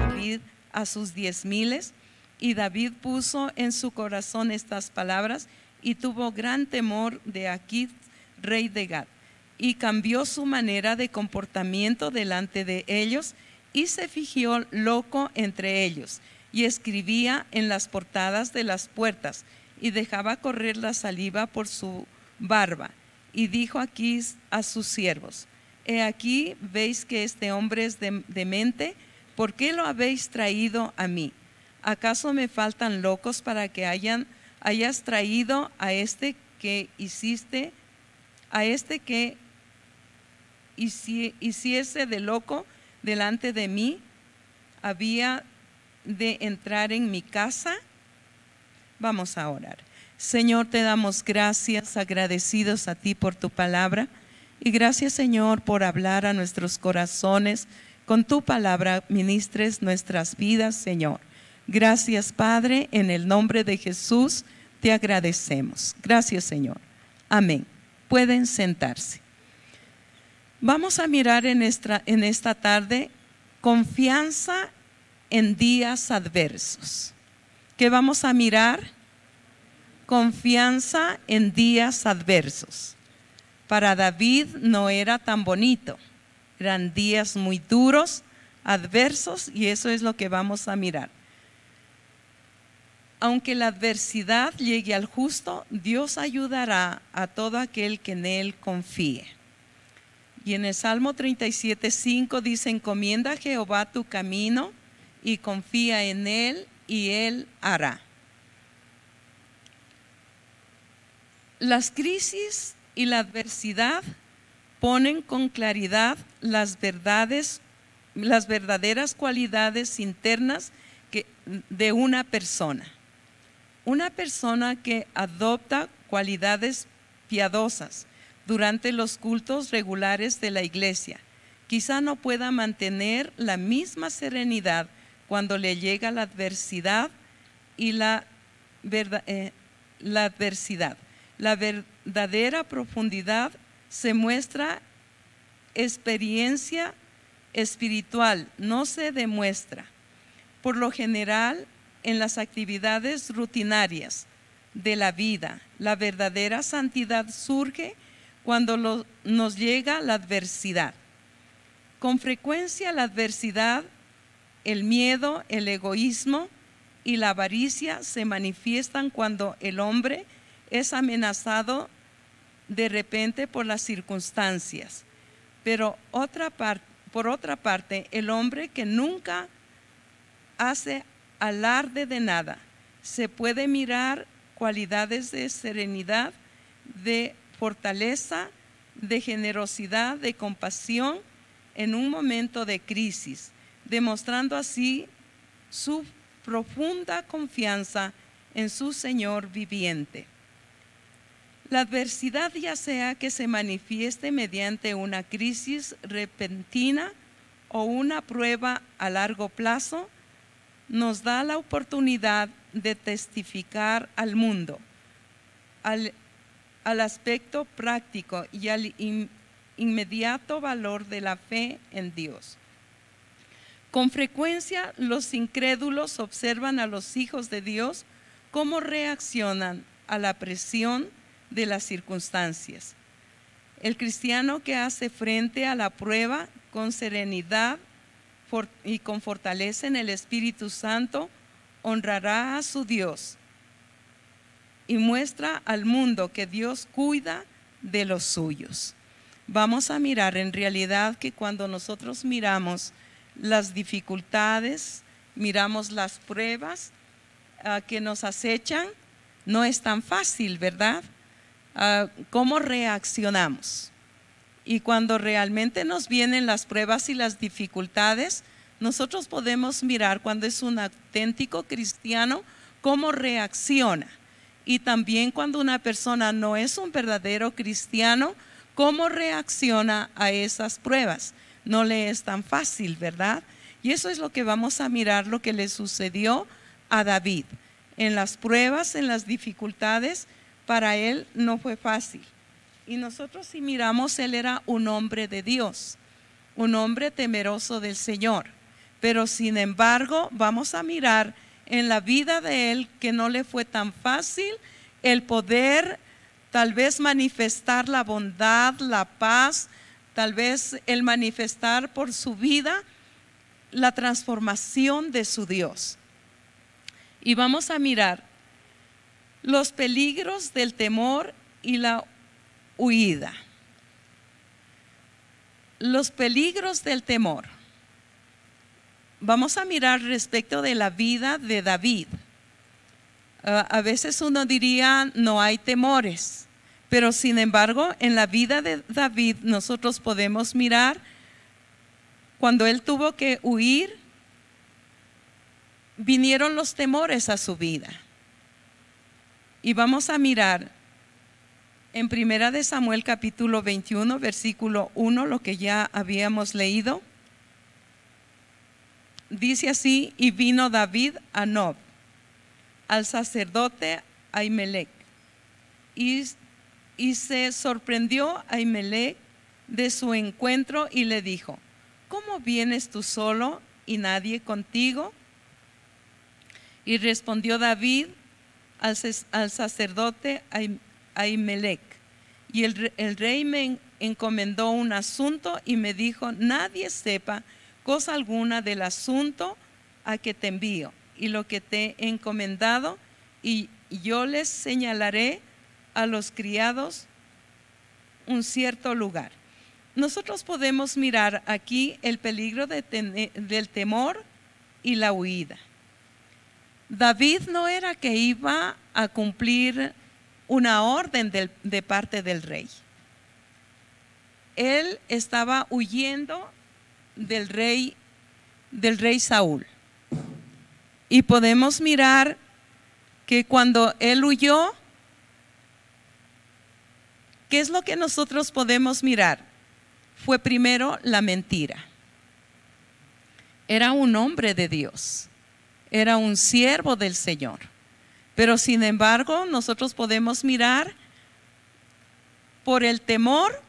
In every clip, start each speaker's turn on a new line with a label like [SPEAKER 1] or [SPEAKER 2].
[SPEAKER 1] David a sus 10,000, y David puso en su corazón estas palabras y tuvo gran temor de Aquís, rey de Gat, y cambió su manera de comportamiento delante de ellos y se fingió loco entre ellos y escribía en las portadas de las puertas y dejaba correr la saliva por su barba. Y dijo Aquís a sus siervos: he aquí, veis que este hombre es demente. ¿Por qué lo habéis traído a mí? ¿Acaso me faltan locos para que hayas traído a este que hiciste, a este que hiciese de loco delante de mí? ¿Había de entrar en mi casa? Vamos a orar. Señor, te damos gracias, agradecidos a ti por tu palabra, y gracias, Señor, por hablar a nuestros corazones. Con tu palabra ministres nuestras vidas, Señor. Gracias, Padre, en el nombre de Jesús te agradecemos. Gracias, Señor. Amén. Pueden sentarse. Vamos a mirar en esta tarde confianza en días adversos. ¿Qué vamos a mirar? Confianza en días adversos. Para David no era tan bonito. Eran días muy duros, adversos, y eso es lo que vamos a mirar. Aunque la adversidad llegue al justo, Dios ayudará a todo aquel que en Él confíe. Y en el Salmo 37:5 dice: encomienda a Jehová tu camino y confía en Él, y Él hará. Las crisis y la adversidad ponen con claridad las verdaderas cualidades internas de una persona. Una persona que adopta cualidades piadosas durante los cultos regulares de la iglesia, quizá no pueda mantener la misma serenidad cuando le llega la adversidad y la adversidad. La verdadera profundidad se muestra experiencia espiritual, no se demuestra. Por lo general, en las actividades rutinarias de la vida, la verdadera santidad surge cuando nos llega la adversidad. Con frecuencia la adversidad, el miedo, el egoísmo y la avaricia se manifiestan cuando el hombre es amenazado de repente por las circunstancias. Pero por otra parte, el hombre que nunca hace alarde de nada, se puede mirar cualidades de serenidad, de fortaleza, de generosidad, de compasión en un momento de crisis, demostrando así su profunda confianza en su Señor viviente. La adversidad, ya sea que se manifieste mediante una crisis repentina o una prueba a largo plazo, nos da la oportunidad de testificar al mundo, al aspecto práctico y al inmediato valor de la fe en Dios. Con frecuencia los incrédulos observan a los hijos de Dios cómo reaccionan a la presión de las circunstancias. El cristiano que hace frente a la prueba con serenidad y con fortaleza en el Espíritu Santo honrará a su Dios y muestra al mundo que Dios cuida de los suyos. Vamos a mirar en realidad que cuando nosotros miramos las dificultades, miramos las pruebas que nos acechan, no es tan fácil, ¿verdad? ¿Cómo reaccionamos? Y cuando realmente nos vienen las pruebas y las dificultades, nosotros podemos mirar cuando es un auténtico cristiano cómo reacciona. Y también cuando una persona no es un verdadero cristiano, cómo reacciona a esas pruebas. No le es tan fácil, ¿verdad? Y eso es lo que vamos a mirar, lo que le sucedió a David. En las pruebas, en las dificultades, para él no fue fácil. Y nosotros si miramos, él era un hombre de Dios. un hombre temeroso del Señor. Pero sin embargo, vamos a mirar en la vida de él que no le fue tan fácil el poder tal vez manifestar la bondad, la paz, tal vez el manifestar por su vida la transformación de su Dios. Y vamos a mirar los peligros del temor y la huida. Los peligros del temor. Vamos a mirar respecto de la vida de David. A veces uno diría no hay temores, pero sin embargo en la vida de David nosotros podemos mirar cuando él tuvo que huir, vinieron los temores a su vida. Y vamos a mirar en 1 de Samuel capítulo 21 versículo 1 lo que ya habíamos leído. Dice así: y vino David a Nob, al sacerdote Ahimelech, y se sorprendió Ahimelech de su encuentro y le dijo: ¿cómo vienes tú solo y nadie contigo? Y respondió David al sacerdote Ahimelech: y el rey me encomendó un asunto y me dijo: nadie sepa cosa alguna del asunto a que te envío y lo que te he encomendado, y yo les señalaré a los criados un cierto lugar. Nosotros podemos mirar aquí el peligro del temor y la huida. David no era que iba a cumplir una orden de parte del rey. Él estaba huyendo del rey Saúl. Y podemos mirar que cuando él huyó, ¿qué es lo que nosotros podemos mirar? Fue primero la mentira. Era un hombre de Dios, era un siervo del Señor, pero sin embargo nosotros podemos mirar por el temor,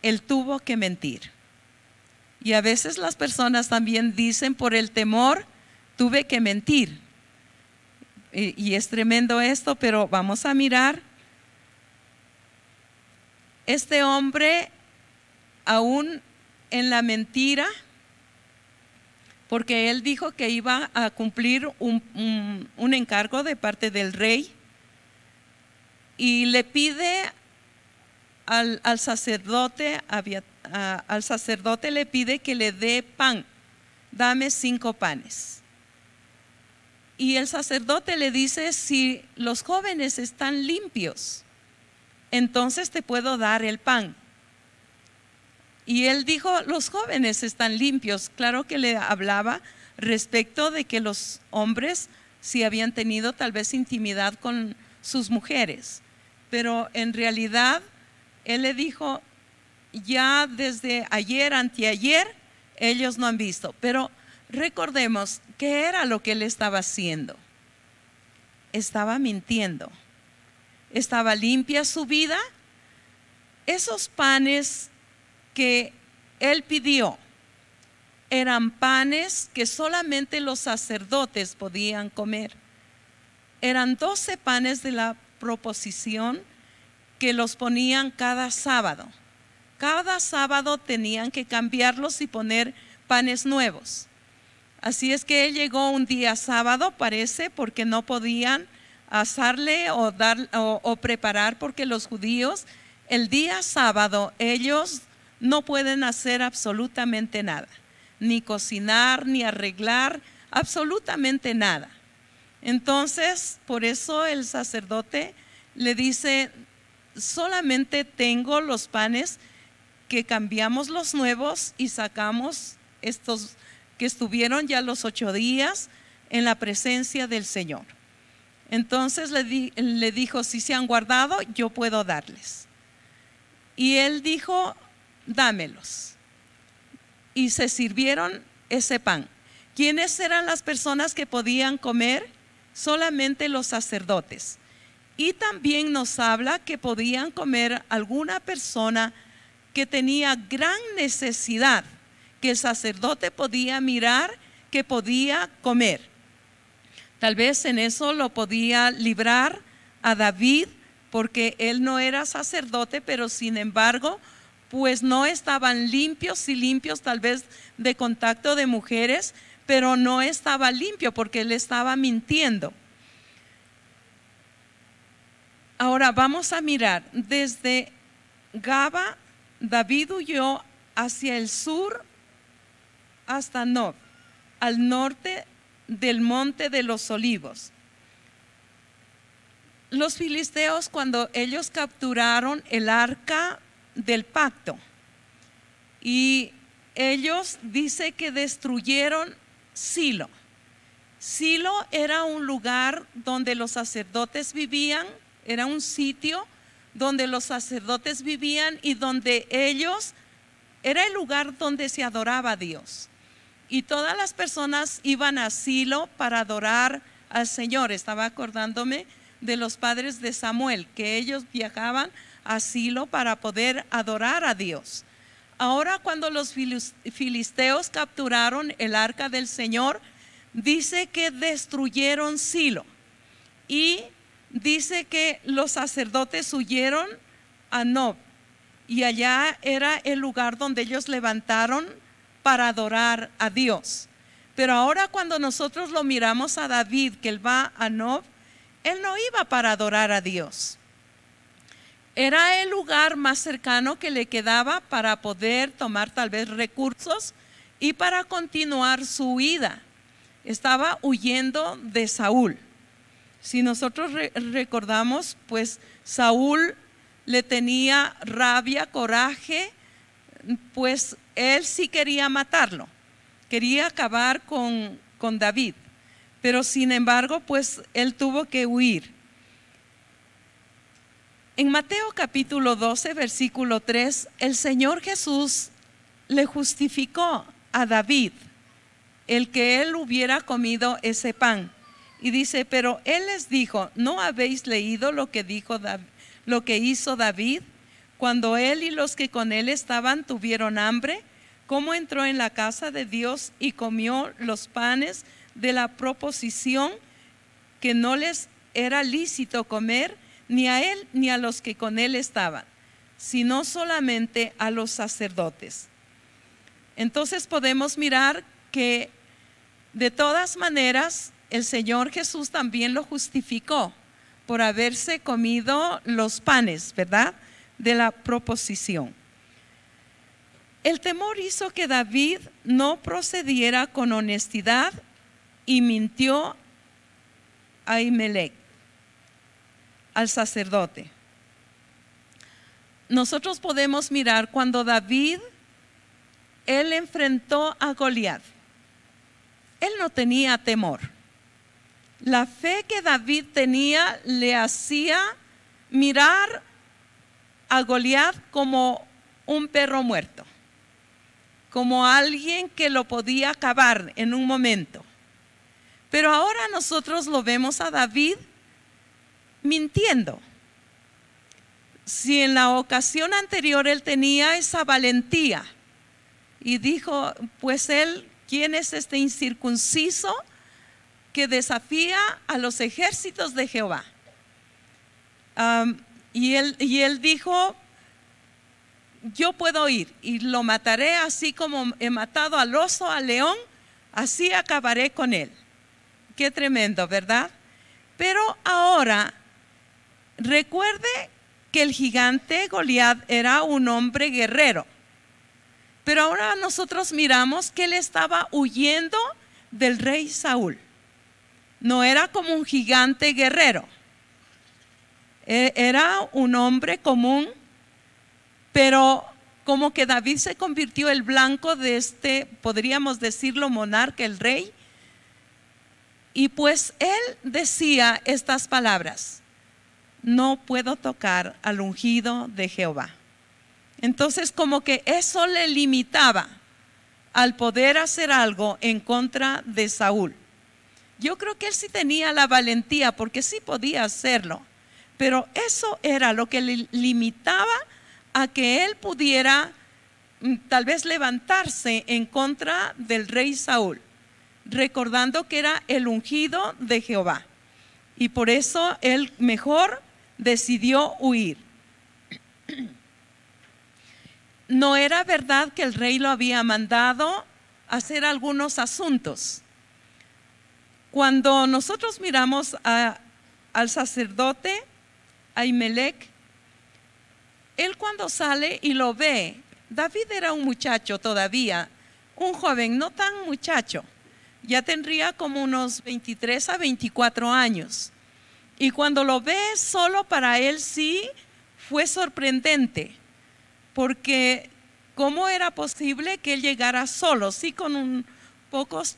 [SPEAKER 1] él tuvo que mentir. Y a veces las personas también dicen: por el temor tuve que mentir. Y es tremendo esto, pero vamos a mirar. Este hombre, aún en la mentira, porque él dijo que iba a cumplir un encargo de parte del rey, y le pide al sacerdote le pide que le dé pan. Dame 5 panes. Y el sacerdote le dice: si los jóvenes están limpios, entonces te puedo dar el pan. Y él dijo: los jóvenes están limpios. Claro que le hablaba respecto de que los hombres sí habían tenido tal vez intimidad con sus mujeres, pero en realidad él le dijo: ya desde ayer, anteayer, ellos no han visto. Pero recordemos, ¿qué era lo que él estaba haciendo? Estaba mintiendo. ¿Estaba limpia su vida? Esos panes que él pidió eran panes que solamente los sacerdotes podían comer. Eran 12 panes de la proposición que los ponían cada sábado. Cada sábado tenían que cambiarlos y poner panes nuevos. Así es que él llegó un día sábado, parece, porque no podían asarle o preparar, porque los judíos el día sábado ellos no pueden hacer absolutamente nada, ni cocinar, ni arreglar, absolutamente nada. Entonces, por eso el sacerdote le dice: solamente tengo los panes que cambiamos los nuevos y sacamos estos que estuvieron ya los 8 días en la presencia del Señor. Entonces le dijo: si se han guardado, yo puedo darles. Y él dijo: dámelos. Y se sirvieron ese pan. ¿Quiénes eran las personas que podían comer? Solamente los sacerdotes. Y también nos habla que podían comer alguna persona que tenía gran necesidad, que el sacerdote podía mirar, que podía comer. Tal vez en eso lo podía librar a David, porque él no era sacerdote, pero sin embargo, pues no estaban limpios, sí limpios tal vez de contacto de mujeres, pero no estaba limpio porque él estaba mintiendo. Ahora vamos a mirar, desde Gaba, David huyó hacia el sur hasta Nob, al norte del monte de los olivos. Los filisteos, cuando ellos capturaron el arca del pacto, y ellos dice que destruyeron Silo. Silo era un lugar donde los sacerdotes vivían, era un sitio donde los sacerdotes vivían y donde ellos, era el lugar donde se adoraba a Dios. Y todas las personas iban a Silo para adorar al Señor. Estaba acordándome de los padres de Samuel, que ellos viajaban a Silo para poder adorar a Dios. Ahora, cuando los filisteos capturaron el arca del Señor, dice que destruyeron Silo y dice que los sacerdotes huyeron a Nob, y allá era el lugar donde ellos levantaron para adorar a Dios. Pero ahora, cuando nosotros lo miramos a David, que él va a Nob, él no iba para adorar a Dios. Era el lugar más cercano que le quedaba para poder tomar tal vez recursos y para continuar su huida. Estaba huyendo de Saúl. Si nosotros recordamos, pues Saúl le tenía rabia, coraje, pues él sí quería matarlo, quería acabar con David, pero sin embargo, pues él tuvo que huir. En Mateo capítulo 12, versículo 3, el Señor Jesús le justificó a David el que él hubiera comido ese pan. Y dice, pero él les dijo, ¿no habéis leído lo que hizo David cuando él y los que con él estaban tuvieron hambre? ¿Cómo entró en la casa de Dios y comió los panes de la proposición que no les era lícito comer, ni a él ni a los que con él estaban, sino solamente a los sacerdotes? Entonces podemos mirar que de todas maneras el Señor Jesús también lo justificó por haberse comido los panes, ¿verdad?, de la proposición. El temor hizo que David no procediera con honestidad y mintió a Ahimelech, al sacerdote. Nosotros podemos mirar cuando David, él enfrentó a Goliat, él no tenía temor. La fe que David tenía le hacía mirar a Goliat como un perro muerto, como alguien que lo podía acabar en un momento. Pero ahora nosotros lo vemos a David mintiendo. Si en la ocasión anterior él tenía esa valentía y dijo, pues él, ¿quién es este incircunciso que desafía a los ejércitos de Jehová? Y él dijo, yo puedo ir y lo mataré así como he matado al oso, al león, así acabaré con él. Qué tremendo, ¿verdad? Pero ahora, recuerde que el gigante Goliat era un hombre guerrero. Pero ahora nosotros miramos que él estaba huyendo del rey Saúl. No era como un gigante guerrero. Era un hombre común, pero como que David se convirtió el blanco de este, podríamos decirlo, monarca, el rey. Y pues él decía estas palabras: no puedo tocar al ungido de Jehová. Entonces como que eso le limitaba al poder hacer algo en contra de Saúl. Yo creo que él sí tenía la valentía, porque sí podía hacerlo, pero eso era lo que le limitaba a que él pudiera tal vez levantarse en contra del rey Saúl, recordando que era el ungido de Jehová. Y por eso él mejor decidió huir. No era verdad que el rey lo había mandado a hacer algunos asuntos. Cuando nosotros miramos al sacerdote Ahimelech, él cuando sale y lo ve, David era un muchacho todavía, un joven, no tan muchacho, ya tendría como unos 23 a 24 años. Y cuando lo ve solo, para él sí fue sorprendente, porque ¿cómo era posible que él llegara solo? Sí, con pocos,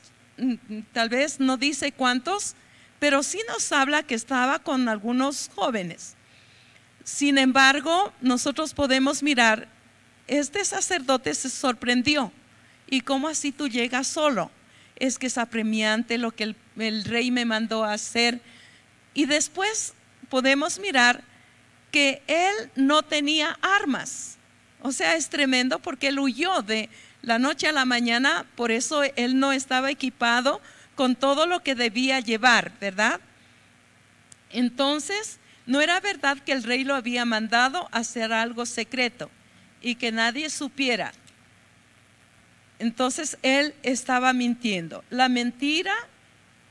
[SPEAKER 1] tal vez no dice cuántos, pero sí nos habla que estaba con algunos jóvenes. Sin embargo, nosotros podemos mirar, este sacerdote se sorprendió. ¿Y cómo así tú llegas solo? Es que es apremiante lo que el rey me mandó a hacer. Y después podemos mirar que él no tenía armas. O sea, es tremendo porque él huyó de la noche a la mañana, por eso él no estaba equipado con todo lo que debía llevar, ¿verdad? Entonces, no era verdad que el rey lo había mandado a hacer algo secreto y que nadie supiera. Entonces él estaba mintiendo. La mentira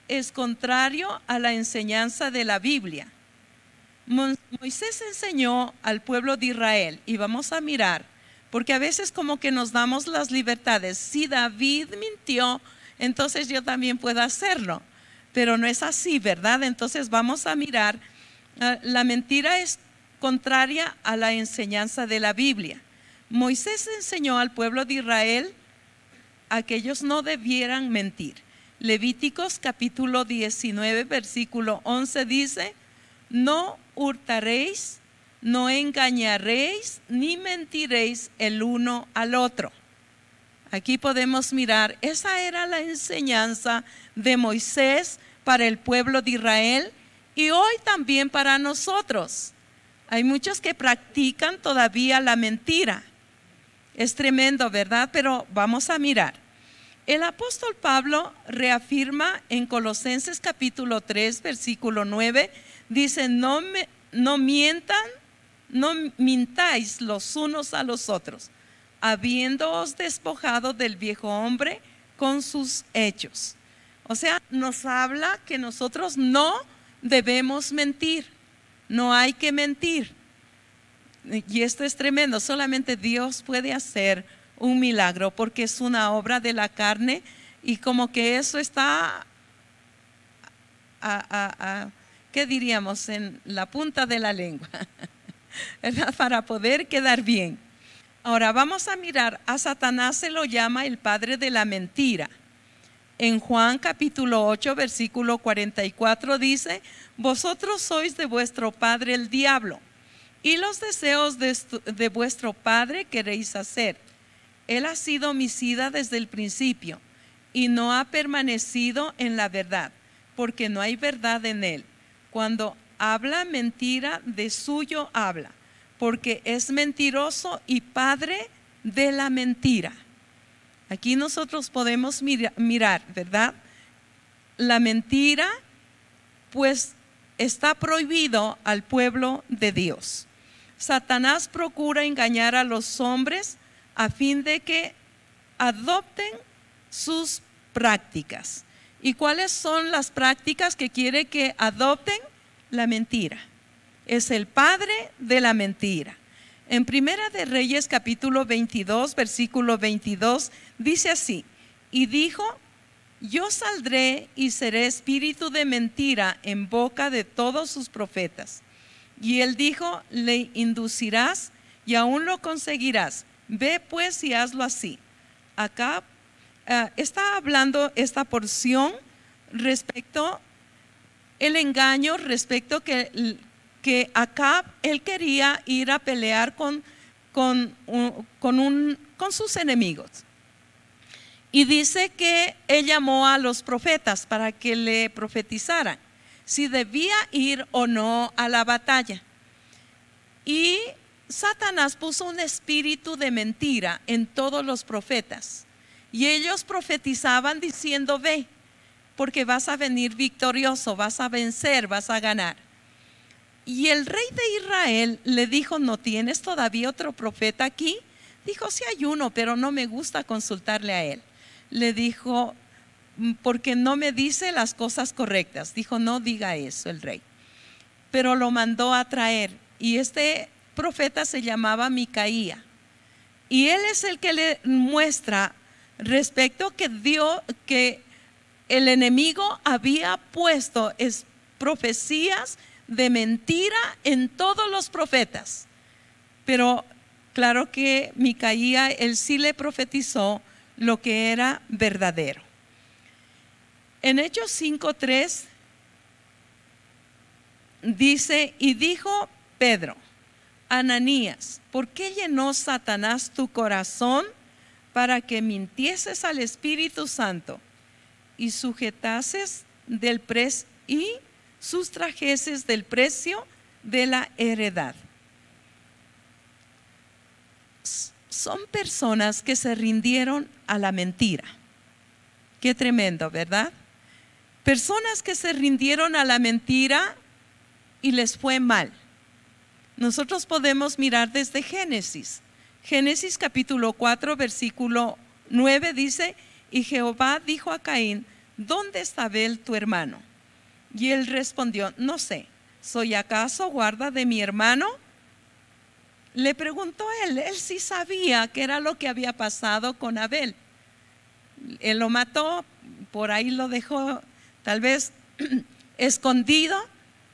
[SPEAKER 1] es contrario a la enseñanza de la Biblia. Moisés enseñó al pueblo de Israel, y vamos a mirar, porque a veces como que nos damos las libertades. Si David mintió, entonces yo también puedo hacerlo, pero no es así, ¿verdad? Entonces vamos a mirar, la mentira es contraria a la enseñanza de la Biblia. Moisés enseñó al pueblo de Israel a que ellos no debieran mentir. Levíticos capítulo 19 versículo 11 dice: no hurtaréis, no engañaréis, ni mentiréis el uno al otro. Aquí podemos mirar, esa era la enseñanza de Moisés para el pueblo de Israel, y hoy también para nosotros. Hay muchos que practican todavía la mentira. Es tremendo, ¿verdad? Pero vamos a mirar. El apóstol Pablo reafirma en Colosenses capítulo 3 versículo 9, dice: no mientan, no mintáis los unos a los otros, habiéndoos despojado del viejo hombre con sus hechos. O sea, nos habla que nosotros no debemos mentir, no hay que mentir. Y esto es tremendo, solamente Dios puede hacer un milagro, porque es una obra de la carne, y como que eso está, ¿qué diríamos? En la punta de la lengua, ¿verdad? Para poder quedar bien. Ahora vamos a mirar, a Satanás se lo llama el padre de la mentira. En Juan capítulo 8 versículo 44 dice: vosotros sois de vuestro padre el diablo, y los deseos de vuestro padre queréis hacer. Él ha sido homicida desde el principio y no ha permanecido en la verdad, porque no hay verdad en él. Cuando habla mentira, de suyo habla, porque es mentiroso y padre de la mentira. Aquí nosotros podemos mirar, ¿verdad? La mentira, pues, está prohibido al pueblo de Dios. Satanás procura engañar a los hombres a fin de que adopten sus prácticas. ¿Y cuáles son las prácticas que quiere que adopten? La mentira. Es el padre de la mentira. En Primera de Reyes capítulo 22 versículo 22 dice así: y dijo: yo saldré y seré espíritu de mentira en boca de todos sus profetas. Y él dijo: le inducirás y aún lo conseguirás. Ve pues y hazlo así. Acá está hablando esta porción respecto el engaño, respecto que Acab, él quería ir a pelear con sus enemigos. Y dice que él llamó a los profetas para que le profetizaran si debía ir o no a la batalla. Y Satanás puso un espíritu de mentira en todos los profetas y ellos profetizaban diciendo: ve, porque vas a venir victorioso, vas a vencer, vas a ganar. Y el rey de Israel le dijo: ¿no tienes todavía otro profeta aquí? Dijo: sí hay uno, pero no me gusta consultarle a él. Le dijo: porque no me dice las cosas correctas. Dijo: no diga eso el rey. Pero lo mandó a traer, y este profeta se llamaba Micaía, y él es el que le muestra respecto que el enemigo había puesto profecías de mentira en todos los profetas. Pero claro que Micaía, él sí le profetizó lo que era verdadero. En Hechos 5:3 dice: y dijo Pedro: Ananías, ¿por qué llenó Satanás tu corazón para que mintieses al Espíritu Santo y sujetases y sustrajeses del precio de la heredad? Son personas que se rindieron a la mentira. Qué tremendo, ¿verdad? Personas que se rindieron a la mentira y les fue mal. Nosotros podemos mirar desde Génesis. Génesis capítulo 4 versículo 9 dice: y Jehová dijo a Caín: ¿dónde está Abel tu hermano? Y él respondió: no sé, ¿soy acaso guarda de mi hermano? Le preguntó él sí sabía qué era lo que había pasado con Abel. Él lo mató, por ahí lo dejó tal vez escondido,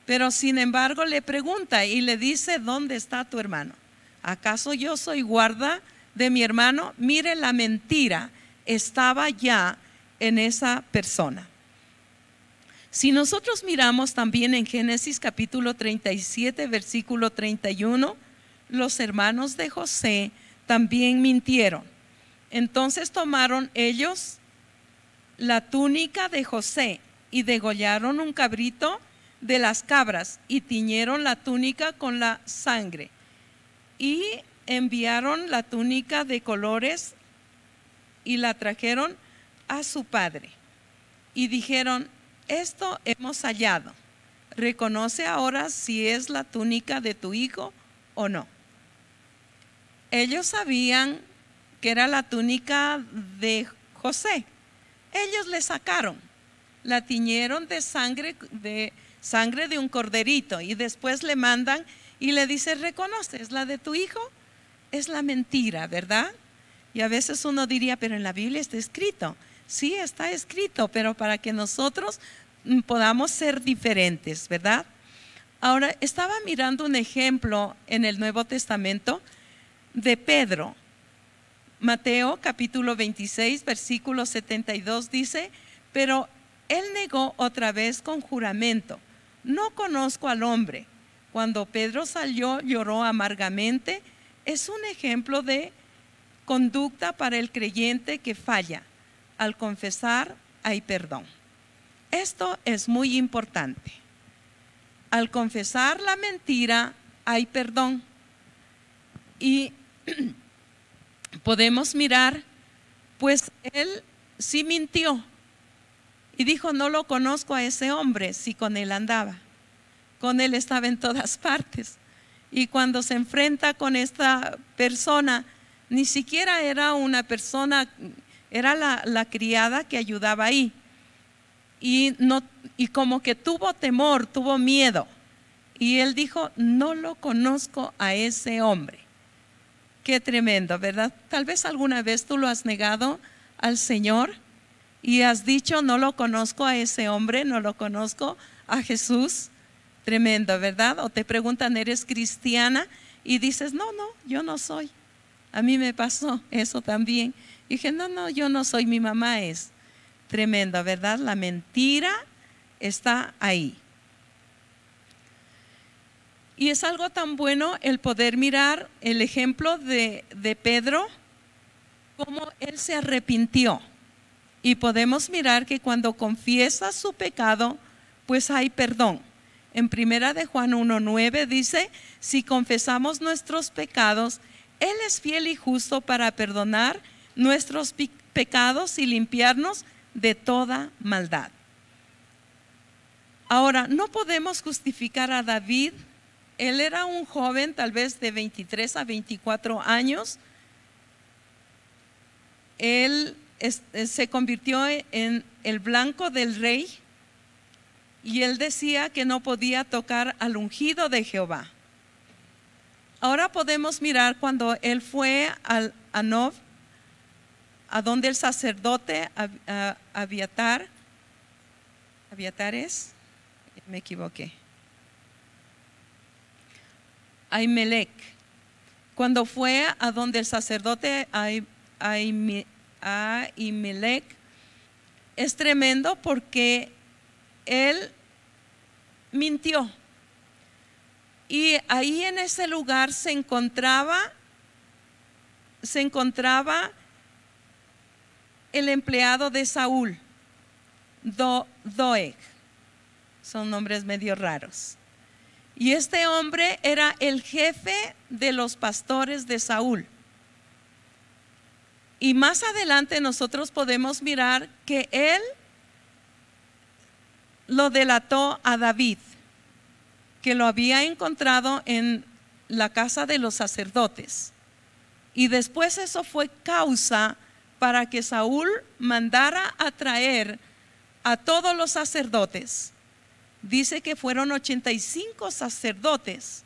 [SPEAKER 1] pero sin embargo le pregunta y le dice: ¿dónde está tu hermano? ¿Acaso yo soy guarda de mi hermano? Mire, la mentira estaba ya en esa persona. Si nosotros miramos también en Génesis capítulo 37 versículo 31, los hermanos de José también mintieron. Entonces tomaron ellos la túnica de José y degollaron un cabrito de las cabras y tiñeron la túnica con la sangre, y enviaron la túnica de colores y la trajeron a su padre y dijeron: esto hemos hallado, reconoce ahora si es la túnica de tu hijo o no. Ellos sabían que era la túnica de José. Ellos le sacaron, la tiñeron de sangre de un corderito, y después le mandan y le dice: ¿reconoces la de tu hijo? Es la mentira, ¿verdad? Y a veces uno diría: pero en la Biblia está escrito. Sí, está escrito, pero para que nosotros podamos ser diferentes, ¿verdad? Ahora, estaba mirando un ejemplo en el Nuevo Testamento de Pedro. Mateo capítulo 26 versículo 72 dice: pero él negó otra vez con juramento: no conozco al hombre. Cuando Pedro salió, lloró amargamente. Es un ejemplo de conducta para el creyente que falla. Al confesar hay perdón. Esto es muy importante. Al confesar la mentira hay perdón. Y podemos mirar, pues él sí mintió y dijo: no lo conozco a ese hombre. Si con él andaba, con él estaba en todas partes. Y cuando se enfrenta con esta persona, ni siquiera era una persona, era la criada que ayudaba ahí, y como que tuvo temor, tuvo miedo, y él dijo: no lo conozco a ese hombre. Qué tremendo, ¿verdad? Tal vez alguna vez tú lo has negado al Señor y has dicho: no lo conozco a ese hombre, no lo conozco a Jesús. Tremendo, ¿verdad? O te preguntan: ¿eres cristiana? Y dices: no, yo no soy. A mí me pasó eso también. Y dije: no, yo no soy, mi mamá es. Tremendo, ¿verdad? La mentira está ahí. Y es algo tan bueno el poder mirar el ejemplo de Pedro, cómo él se arrepintió. Y podemos mirar que cuando confiesa su pecado, pues hay perdón. En primera de Juan 1:9 dice: si confesamos nuestros pecados, Él es fiel y justo para perdonar nuestros pecados y limpiarnos de toda maldad. Ahora, no podemos justificar a David. Él era un joven, tal vez de 23 a 24 años. Él se convirtió en el blanco del rey, y él decía que no podía tocar al ungido de Jehová. Ahora podemos mirar cuando él fue a Nob, a donde el sacerdote Abiatar es, me equivoqué, Ahimelech. Cuando fue a donde el sacerdote Ahimelech, es tremendo porque él mintió. Y ahí en ese lugar se encontraba el empleado de Saúl, Doeg. Son nombres medio raros. Y este hombre era el jefe de los pastores de Saúl. Y más adelante nosotros podemos mirar que él lo delató a David, que lo había encontrado en la casa de los sacerdotes. Y después eso fue causa para que Saúl mandara a traer a todos los sacerdotes. Dice que fueron 85 sacerdotes,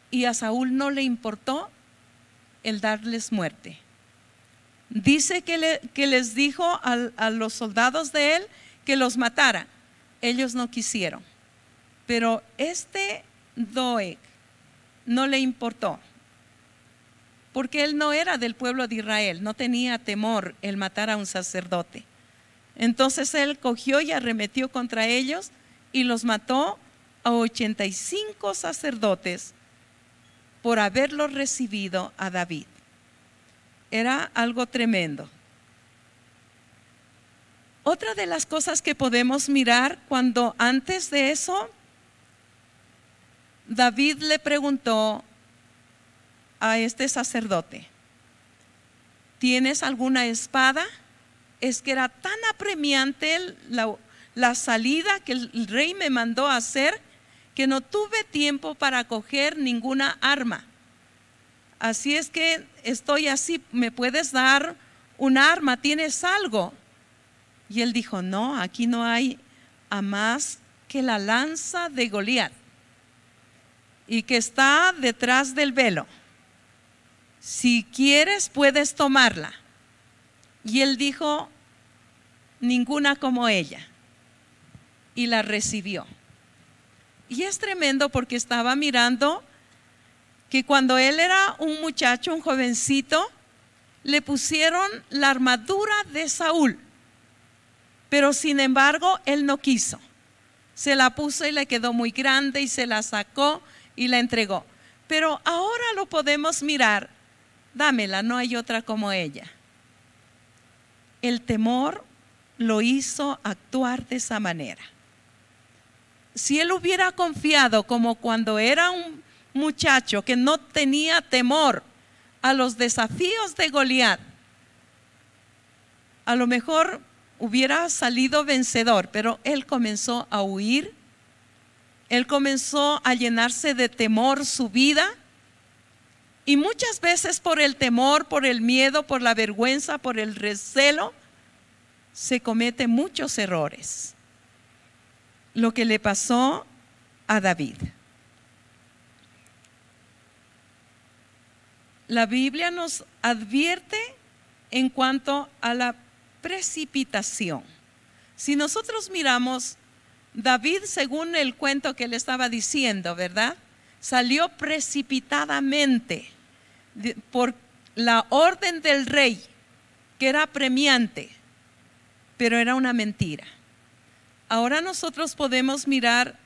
[SPEAKER 1] y a Saúl no le importó el darles muerte. Dice que les dijo a los soldados de él que los matara. Ellos no quisieron. Pero este Doeg no le importó, porque él no era del pueblo de Israel, no tenía temor el matar a un sacerdote. Entonces él cogió y arremetió contra ellos y los mató a 85 sacerdotes por haberlo recibido a David. Era algo tremendo. Otra de las cosas que podemos mirar, cuando antes de eso David le preguntó a este sacerdote: ¿tienes alguna espada? Es que era tan apremiante la salida que el rey me mandó a hacer, que no tuve tiempo para coger ninguna arma. Así es que estoy así, ¿me puedes dar un arma? ¿Tienes algo? Y él dijo: no, aquí no hay a más que la lanza de Goliat, y que está detrás del velo. Si quieres puedes tomarla. Y él dijo: ninguna como ella. Y la recibió. Y es tremendo porque estaba mirando que cuando él era un muchacho, un jovencito, le pusieron la armadura de Saúl, pero sin embargo él no quiso. Se la puso y le quedó muy grande, y se la sacó y la entregó. Pero ahora lo podemos mirar: dámela, no hay otra como ella. El temor lo hizo actuar de esa manera. Si él hubiera confiado como cuando era un muchacho que no tenía temor a los desafíos de Goliat, a lo mejor hubiera salido vencedor. Pero él comenzó a huir, él comenzó a llenarse de temor su vida, y muchas veces por el temor, por el miedo, por la vergüenza, por el recelo, se cometen muchos errores. Lo que le pasó a David. La Biblia nos advierte en cuanto a la precipitación. Si nosotros miramos, David, según el cuento que le estaba diciendo, ¿verdad?, salió precipitadamente por la orden del rey, que era apremiante, pero era una mentira. Ahora nosotros podemos mirar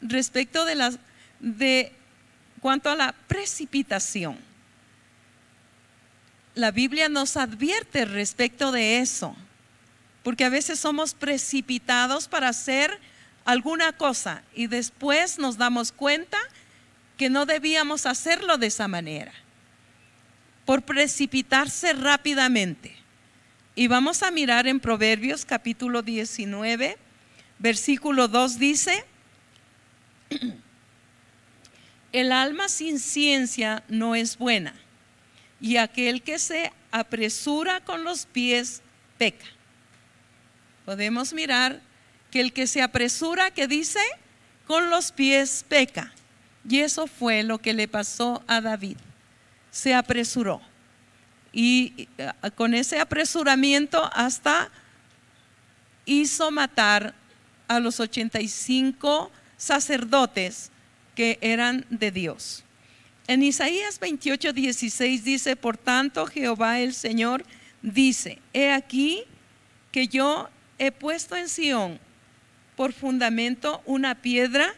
[SPEAKER 1] respecto de cuanto a la precipitación. La Biblia nos advierte respecto de eso, porque a veces somos precipitados para hacer alguna cosa y después nos damos cuenta que no debíamos hacerlo de esa manera, por precipitarse rápidamente. Y vamos a mirar en Proverbios capítulo 19, versículo 2 dice: el alma sin ciencia no es buena, y aquel que se apresura con los pies peca. Podemos mirar que el que se apresura, ¿qué dice? Con los pies peca. Y eso fue lo que le pasó a David. Se apresuró. Y con ese apresuramiento hasta hizo matar a los 85 sacerdotes que eran de Dios. En Isaías 28:16 dice: por tanto Jehová el Señor dice: he aquí que yo he puesto en Sión por fundamento una piedra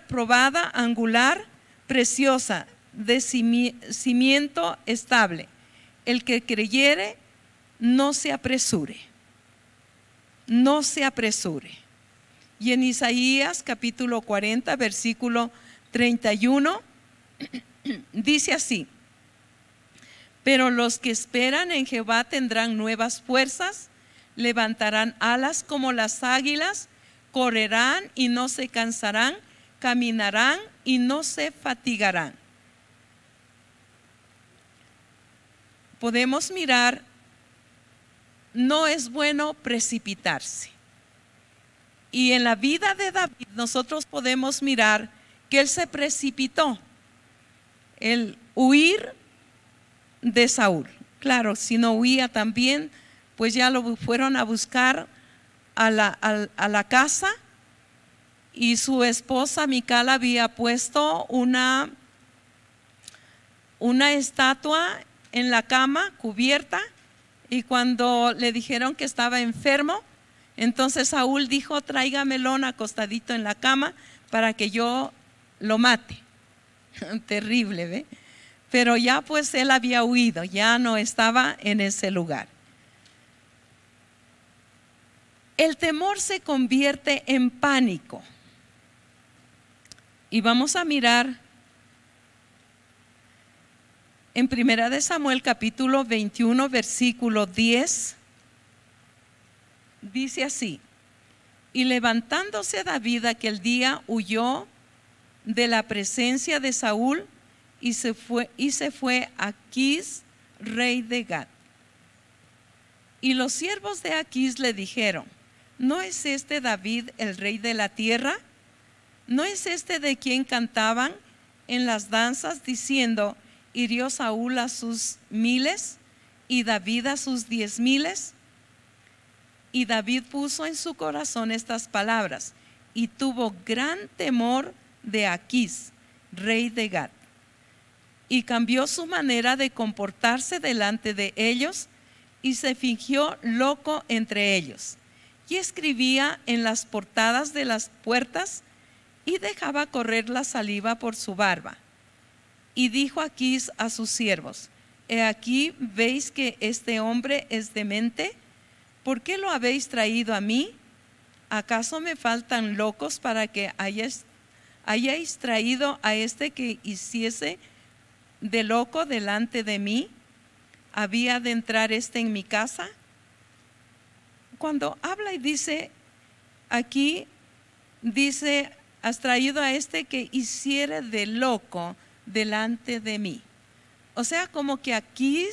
[SPEAKER 1] probada, angular, preciosa, de cimiento estable. El que creyere, no se apresure. No se apresure. Y en Isaías capítulo 40, versículo 31, dice así: pero los que esperan en Jehová tendrán nuevas fuerzas, levantarán alas como las águilas, correrán y no se cansarán, caminarán y no se fatigarán. Podemos mirar, no es bueno precipitarse. Y en la vida de David nosotros podemos mirar que él se precipitó, el huir de Saúl. Claro, si no huía también, pues ya lo fueron a buscar a la casa, y su esposa Mical había puesto una estatua en la cama cubierta, y cuando le dijeron que estaba enfermo, entonces Saúl dijo: tráigamelo acostadito en la cama para que yo lo mate. Terrible, ¿ve? Pero ya pues él había huido, ya no estaba en ese lugar. El temor se convierte en pánico. Y vamos a mirar en 1 Samuel capítulo 21, versículo 10. Dice así: y levantándose David aquel día, huyó de la presencia de Saúl y se fue a Aquis, rey de Gat. Y los siervos de Aquis le dijeron: ¿no es este David el rey de la tierra? ¿No es este de quien cantaban en las danzas diciendo: hirió Saúl a sus 1000 y David a sus 10,000? Y David puso en su corazón estas palabras y tuvo gran temor de Aquis, rey de Gat, y cambió su manera de comportarse delante de ellos y se fingió loco entre ellos, y escribía en las portadas de las puertas y dejaba correr la saliva por su barba. Y dijo Aquis a sus siervos: he aquí, ¿veis que este hombre es demente? ¿Por qué lo habéis traído a mí? ¿Acaso me faltan locos para que hayáis traído a este que hiciese de loco delante de mí? ¿Había de entrar este en mi casa? Cuando habla y dice aquí, dice: has traído a este que hiciere de loco delante de mí. O sea, como que aquí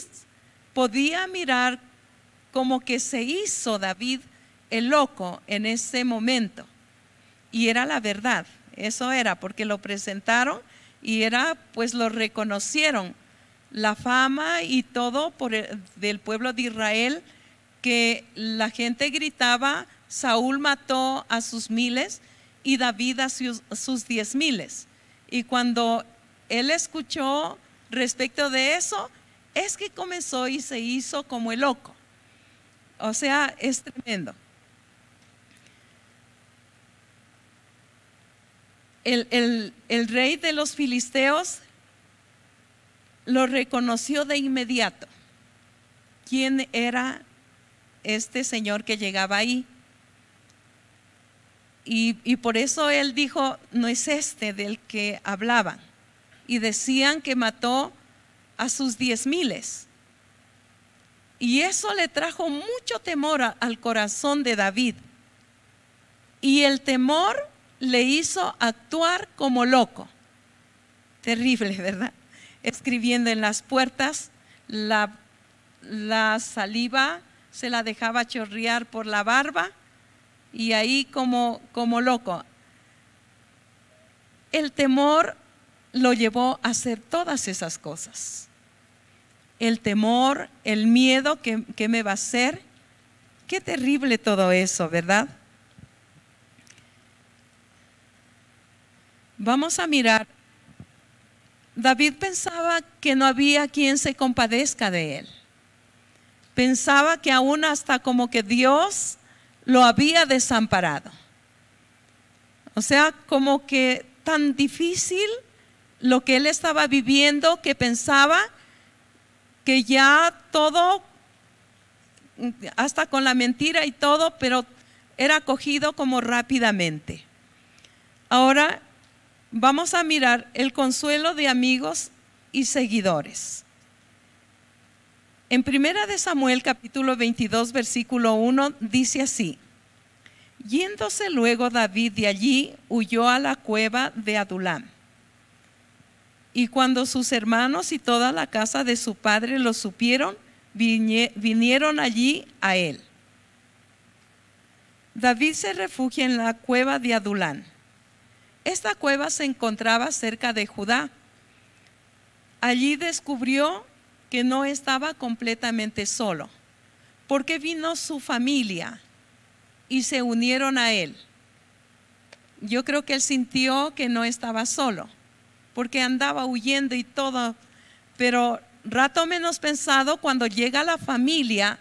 [SPEAKER 1] podía mirar como que se hizo David el loco en ese momento, y era la verdad. Eso era porque lo presentaron y era, pues lo reconocieron, la fama y todo del pueblo de Israel, que la gente gritaba: Saúl mató a sus 1000 y David a sus 10,000. Y cuando él escuchó respecto de eso, es que comenzó y se hizo como el loco. O sea, es tremendo. El rey de los filisteos lo reconoció de inmediato. ¿Quién era este señor que llegaba ahí? y por eso él dijo, no es este del que hablaban. Y decían que mató a sus 10,000. Y eso le trajo mucho temor al corazón de David. Y el temor le hizo actuar como loco. Terrible, ¿verdad? Escribiendo en las puertas, la saliva se la dejaba chorrear por la barba y ahí como loco. El temor lo llevó a hacer todas esas cosas. El temor, el miedo, ¿qué me va a hacer? Qué terrible todo eso, ¿verdad? Vamos a mirar. David pensaba que no había quien se compadezca de él. Pensaba que aún hasta como que Dios lo había desamparado. O sea, como que tan difícil lo que él estaba viviendo, que pensaba que ya todo, hasta con la mentira y todo, pero era cogido como rápidamente. Ahora vamos a mirar el consuelo de amigos y seguidores. En 1 de Samuel capítulo 22 versículo 1 dice así: yéndose luego David de allí, huyó a la cueva de Adulam. Y cuando sus hermanos y toda la casa de su padre lo supieron, vinieron allí a él. David se refugia en la cueva de Adulam. Esta cueva se encontraba cerca de Judá. Allí descubrió que no estaba completamente solo, porque vino su familia y se unieron a él. Yo creo que él sintió que no estaba solo, porque andaba huyendo y todo, pero rato menos pensado, cuando llega la familia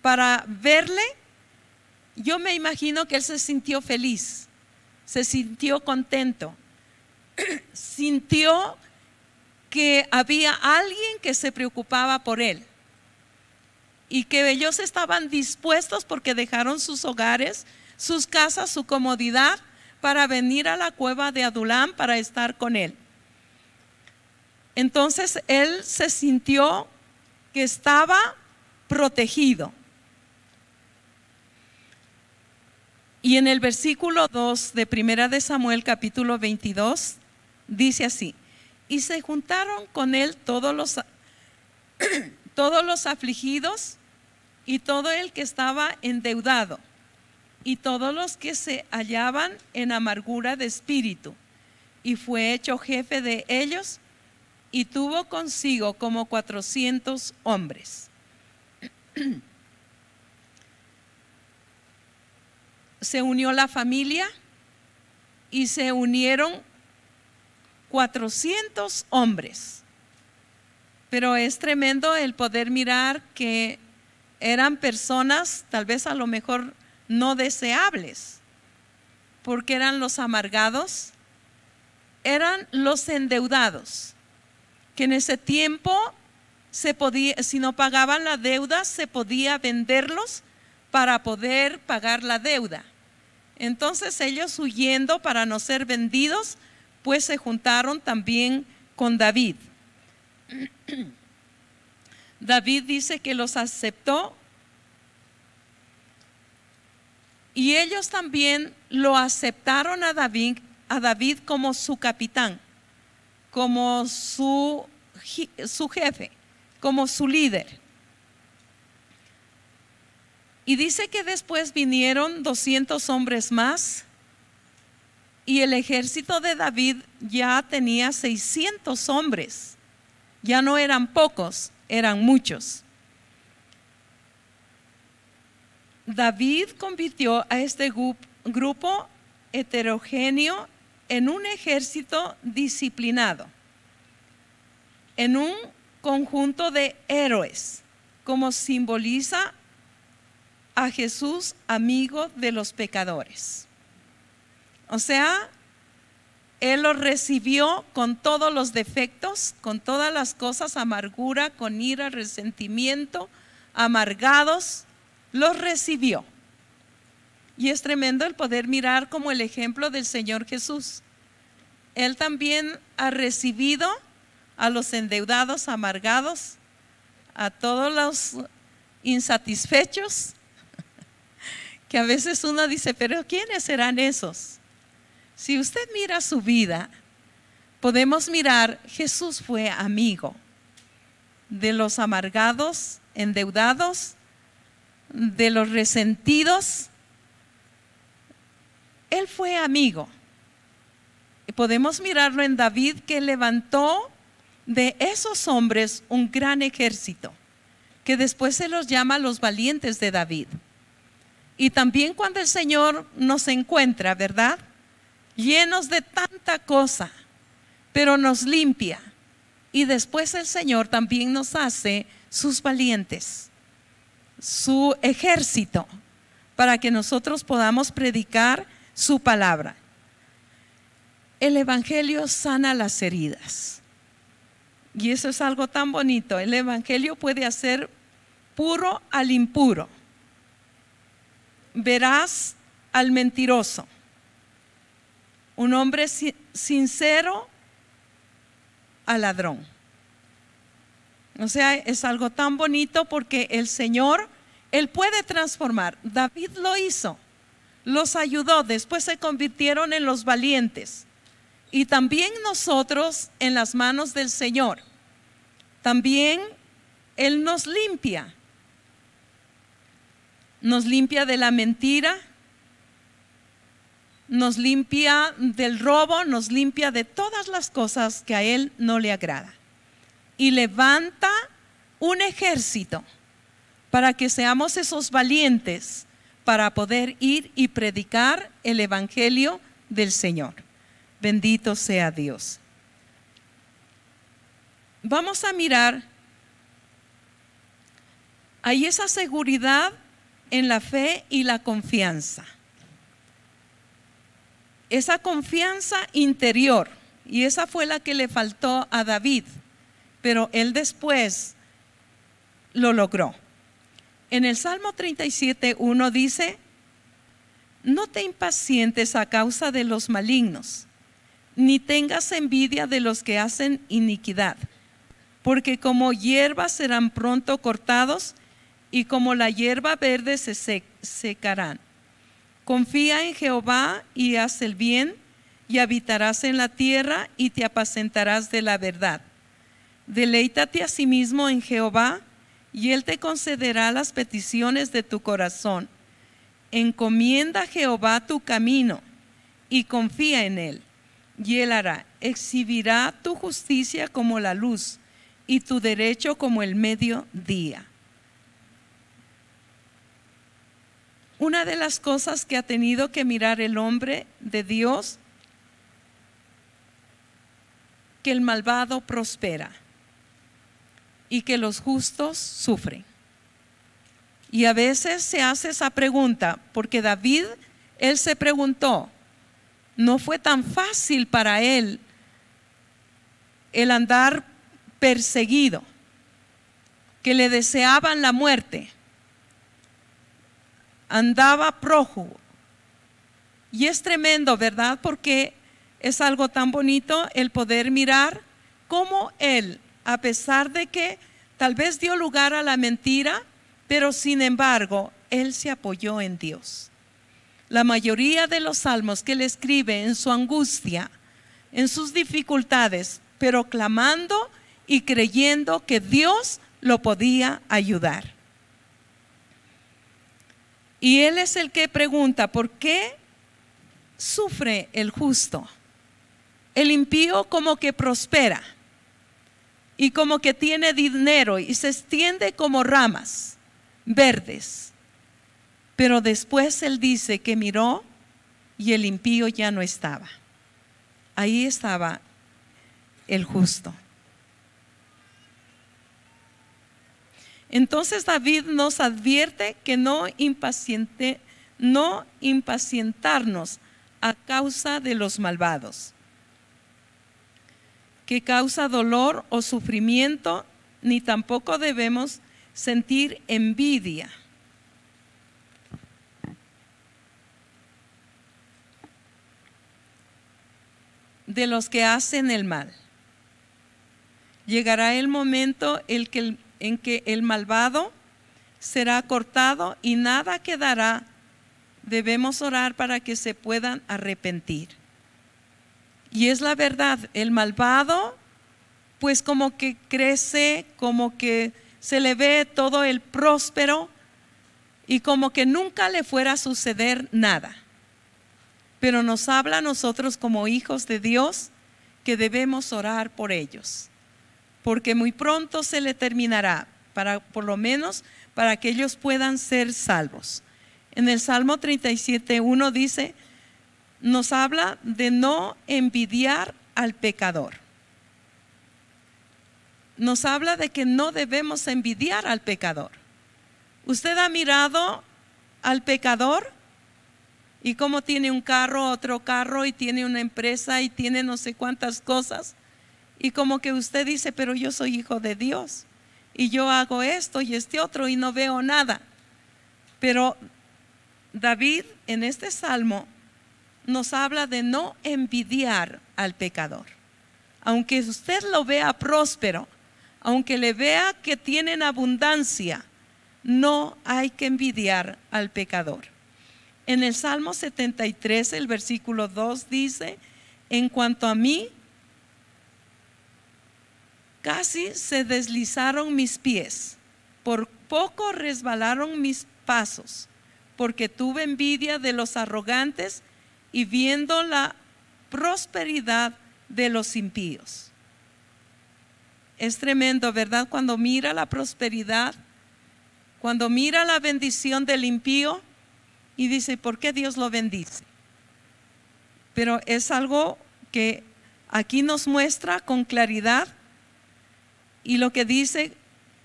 [SPEAKER 1] para verle, yo me imagino que él se sintió feliz, se sintió contento, sintió que había alguien que se preocupaba por él y que ellos estaban dispuestos, porque dejaron sus hogares, sus casas, su comodidad, para venir a la cueva de Adulam para estar con él. Entonces él se sintió que estaba protegido. Y en el versículo 2 de 1 de Samuel capítulo 22 dice así: y se juntaron con él todos los afligidos y todo el que estaba endeudado y todos los que se hallaban en amargura de espíritu, y fue hecho jefe de ellos y tuvo consigo como 400 hombres. Se unió la familia y se unieron 400 hombres. Pero es tremendo el poder mirar que eran personas tal vez a lo mejor no deseables, porque eran los amargados, eran los endeudados, que en ese tiempo se podía, si no pagaban la deuda, se podía venderlos para poder pagar la deuda. Entonces ellos, huyendo para no ser vendidos, pues se juntaron también con David. David dice que los aceptó y ellos también lo aceptaron a David como su capitán, como su jefe, como su líder. Y dice que después vinieron 200 hombres más, y el ejército de David ya tenía 600 hombres. Ya no eran pocos, eran muchos. David convirtió a este grupo heterogéneo en un ejército disciplinado, en un conjunto de héroes, como simboliza a Jesús, amigo de los pecadores. O sea, él los recibió con todos los defectos, con todas las cosas, amargura, con ira, resentimiento, amargados, los recibió. Y es tremendo el poder mirar como el ejemplo del Señor Jesús. Él también ha recibido a los endeudados, amargados, a todos los insatisfechos, que a veces uno dice, pero ¿quiénes serán esos? Si usted mira su vida, podemos mirar, Jesús fue amigo de los amargados, endeudados, de los resentidos. Él fue amigo. Y podemos mirarlo en David, que levantó de esos hombres un gran ejército, que después se los llama los valientes de David. Y también cuando el Señor nos encuentra, ¿verdad?, llenos de tanta cosa, pero nos limpia. Y después el Señor también nos hace sus valientes, su ejército, para que nosotros podamos predicar su palabra. El Evangelio sana las heridas. Y eso es algo tan bonito. El Evangelio puede hacer puro al impuro, veraz al mentiroso, un hombre sincero al ladrón. O sea, es algo tan bonito porque el Señor, Él puede transformar. David lo hizo, los ayudó, después se convirtieron en los valientes. Y también nosotros en las manos del Señor, también Él nos limpia de la mentira, nos limpia del robo, nos limpia de todas las cosas que a Él no le agrada. Y levanta un ejército para que seamos esos valientes para poder ir y predicar el Evangelio del Señor. Bendito sea Dios. Vamos a mirar, hay esa seguridad en la fe y la confianza. Esa confianza interior, y esa fue la que le faltó a David, pero él después lo logró. En el Salmo 37:1 dice: no te impacientes a causa de los malignos, ni tengas envidia de los que hacen iniquidad, porque como hierba serán pronto cortados, y como la hierba verde se secarán. Confía en Jehová y haz el bien, y habitarás en la tierra y te apacentarás de la verdad. Deleítate a sí mismo en Jehová, y Él te concederá las peticiones de tu corazón. Encomienda a Jehová tu camino y confía en Él, y Él hará. Exhibirá tu justicia como la luz y tu derecho como el mediodía. Una de las cosas que ha tenido que mirar el hombre de Dios, que el malvado prospera y que los justos sufren. Y a veces se hace esa pregunta, porque David, él se preguntó, no fue tan fácil para él el andar perseguido, que le deseaban la muerte, andaba prófugo. Y es tremendo, ¿verdad? Porque es algo tan bonito el poder mirar cómo él, a pesar de que tal vez dio lugar a la mentira, pero sin embargo, él se apoyó en Dios. La mayoría de los salmos que él escribe en su angustia, en sus dificultades, pero clamando y creyendo que Dios lo podía ayudar. Y él es el que pregunta, ¿por qué sufre el justo? El impío como que prospera y como que tiene dinero y se extiende como ramas verdes. Pero después él dice que miró y el impío ya no estaba. Ahí estaba el justo. Entonces David nos advierte que no impacientarnos a causa de los malvados, que causa dolor o sufrimiento, ni tampoco debemos sentir envidia. de los que hacen el mal. Llegará el momento en que el malvado será cortado y nada quedará. Debemos orar para que se puedan arrepentir. Y es la verdad, el malvado pues como que crece, como que se le ve todo el próspero y como que nunca le fuera a suceder nada. Pero nos habla a nosotros como hijos de Dios que debemos orar por ellos, porque muy pronto se le terminará, por lo menos para que ellos puedan ser salvos. En el Salmo 37:1 dice, nos habla de no envidiar al pecador. Nos habla de que no debemos envidiar al pecador. ¿Usted ha mirado al pecador? Y cómo tiene un carro, otro carro, y tiene una empresa, y tiene no sé cuántas cosas. Y como que usted dice, pero yo soy hijo de Dios, y yo hago esto y este otro, y no veo nada. Pero David en este salmo nos habla de no envidiar al pecador. Aunque usted lo vea próspero, aunque le vea que tienen abundancia, no hay que envidiar al pecador. En el Salmo 73, el versículo 2 dice, en cuanto a mí, casi se deslizaron mis pies, por poco resbalaron mis pasos, porque tuve envidia de los arrogantes y viendo la prosperidad de los impíos. Es tremendo, ¿verdad? Cuando mira la prosperidad, cuando mira la bendición del impío y dice, ¿por qué Dios lo bendice? Pero es algo que aquí nos muestra con claridad, y lo que dice,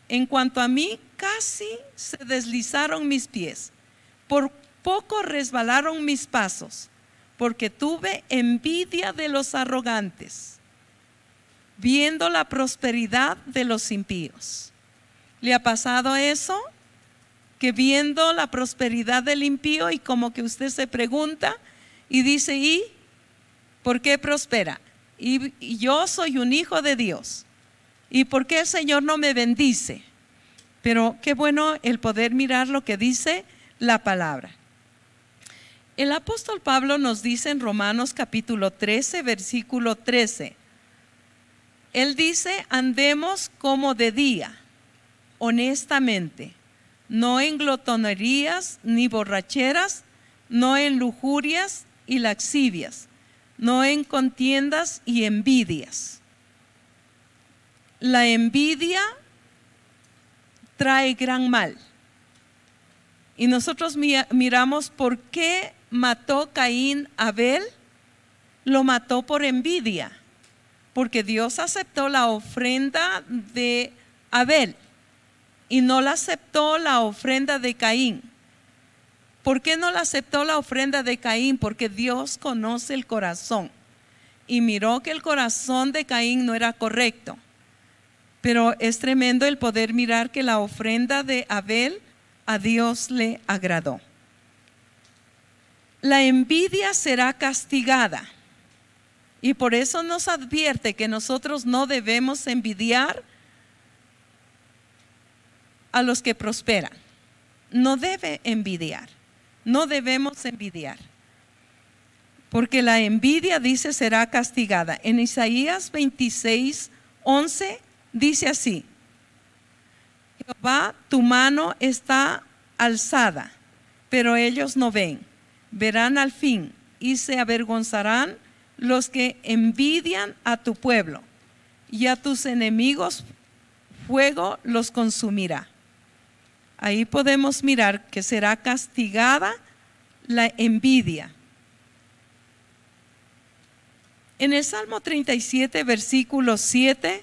[SPEAKER 1] en cuanto a mí, casi se deslizaron mis pies, por poco resbalaron mis pasos, porque tuve envidia de los arrogantes, viendo la prosperidad de los impíos. ¿Le ha pasado eso? Que viendo la prosperidad del impío y como que usted se pregunta y dice, ¿y por qué prospera? Y yo soy un hijo de Dios, ¿y por qué el Señor no me bendice? Pero qué bueno el poder mirar lo que dice la palabra. El apóstol Pablo nos dice en Romanos capítulo 13, versículo 13. Él dice, andemos como de día, honestamente, no en glotonerías ni borracheras, no en lujurias y lascivias, no en contiendas y envidias. La envidia trae gran mal. Y nosotros miramos por qué mató Caín a Abel. Lo mató por envidia, porque Dios aceptó la ofrenda de Abel y no la aceptó la ofrenda de Caín. ¿Por qué no la aceptó la ofrenda de Caín? Porque Dios conoce el corazón y miró que el corazón de Caín no era correcto. Pero es tremendo el poder mirar que la ofrenda de Abel a Dios le agradó. La envidia será castigada, y por eso nos advierte que nosotros no debemos envidiar a los que prosperan. No debe envidiar, no debemos envidiar, porque la envidia, dice, será castigada. En Isaías 26:11 dice así: Jehová, tu mano está alzada, pero ellos no ven. Verán al fin y se avergonzarán los que envidian a tu pueblo, y a tus enemigos fuego los consumirá. Ahí podemos mirar que será castigada la envidia. En el Salmo 37, versículo 7,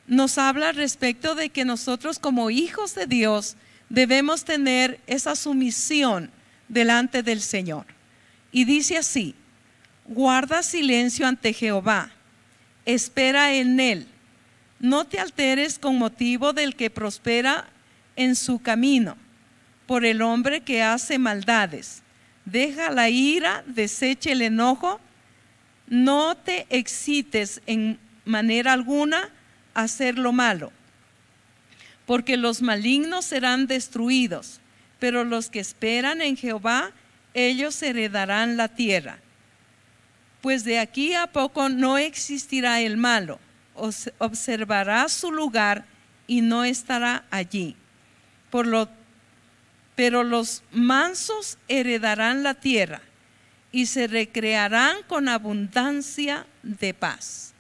[SPEAKER 1] nos habla respecto de que nosotros como hijos de Dios debemos tener esa sumisión delante del Señor. Y dice así: guarda silencio ante Jehová, espera en él, no te alteres con motivo del que prospera en su camino, por el hombre que hace maldades, Deja la ira, desecha el enojo. No te excites en manera alguna a hacer lo malo, porque los malignos serán destruidos, pero los que esperan en Jehová, ellos heredarán la tierra. Pues de aquí a poco no existirá el malo, observará su lugar y no estará allí. Pero los mansos heredarán la tierra y se recrearán con abundancia de paz.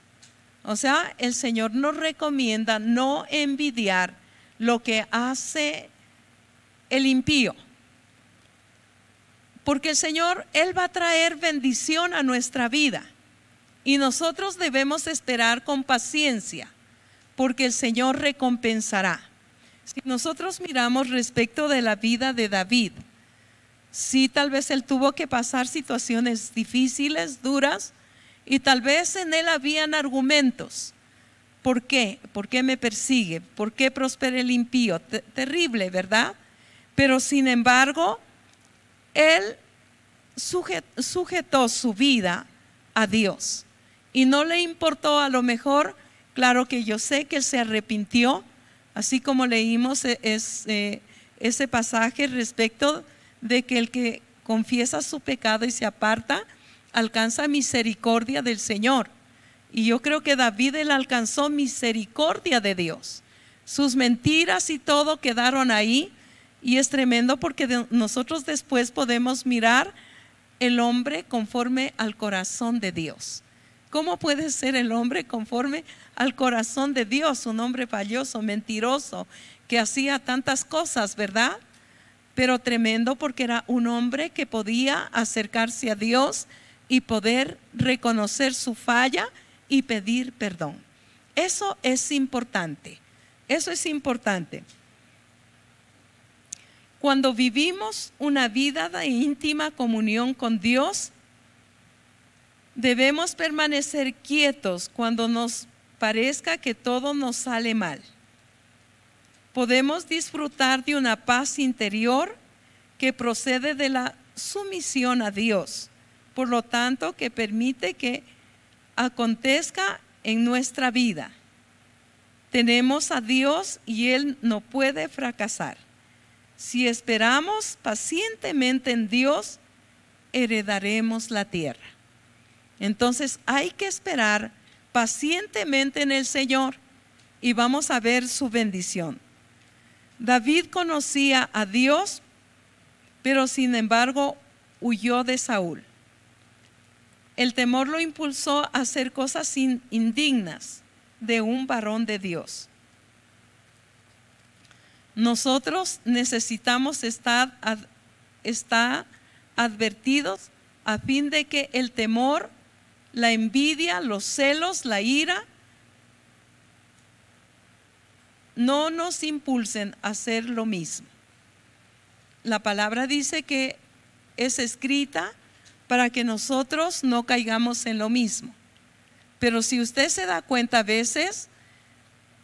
[SPEAKER 1] O sea, el Señor nos recomienda no envidiar lo que hace el impío, porque el Señor, Él va a traer bendición a nuestra vida y nosotros debemos esperar con paciencia, porque el Señor recompensará. Si nosotros miramos respecto de la vida de David, sí, tal vez él tuvo que pasar situaciones difíciles, duras, y tal vez en él habían argumentos. ¿Por qué? ¿Por qué me persigue? ¿Por qué prospera el impío? Terrible, ¿verdad? Pero sin embargo, él sujetó su vida a Dios y no le importó, a lo mejor, claro que yo sé que él se arrepintió, así como leímos ese pasaje respecto de que el que confiesa su pecado y se aparta alcanza misericordia del Señor. Y yo creo que David, él alcanzó misericordia de Dios. Sus mentiras y todo quedaron ahí, y es tremendo porque nosotros después podemos mirar el hombre conforme al corazón de Dios. ¿Cómo puede ser el hombre conforme al corazón de Dios? Un hombre falloso, mentiroso, que hacía tantas cosas, ¿verdad? Pero tremendo, porque era un hombre que podía acercarse a Dios y poder reconocer su falla y pedir perdón. Eso es importante. Eso es importante. Cuando vivimos una vida de íntima comunión con Dios, debemos permanecer quietos cuando nos parezca que todo nos sale mal. Podemos disfrutar de una paz interior que procede de la sumisión a Dios, por lo tanto que permite que acontezca en nuestra vida. Tenemos a Dios y Él no puede fracasar. Si esperamos pacientemente en Dios, heredaremos la tierra. Entonces hay que esperar pacientemente en el Señor y vamos a ver su bendición. David conocía a Dios, pero sin embargo huyó de Saúl. El temor lo impulsó a hacer cosas indignas de un varón de Dios. Nosotros necesitamos estar advertidos a fin de que el temor, la envidia, los celos, la ira no nos impulsen a hacer lo mismo. La palabra dice que es escrita para que nosotros no caigamos en lo mismo. Pero si usted se da cuenta, a veces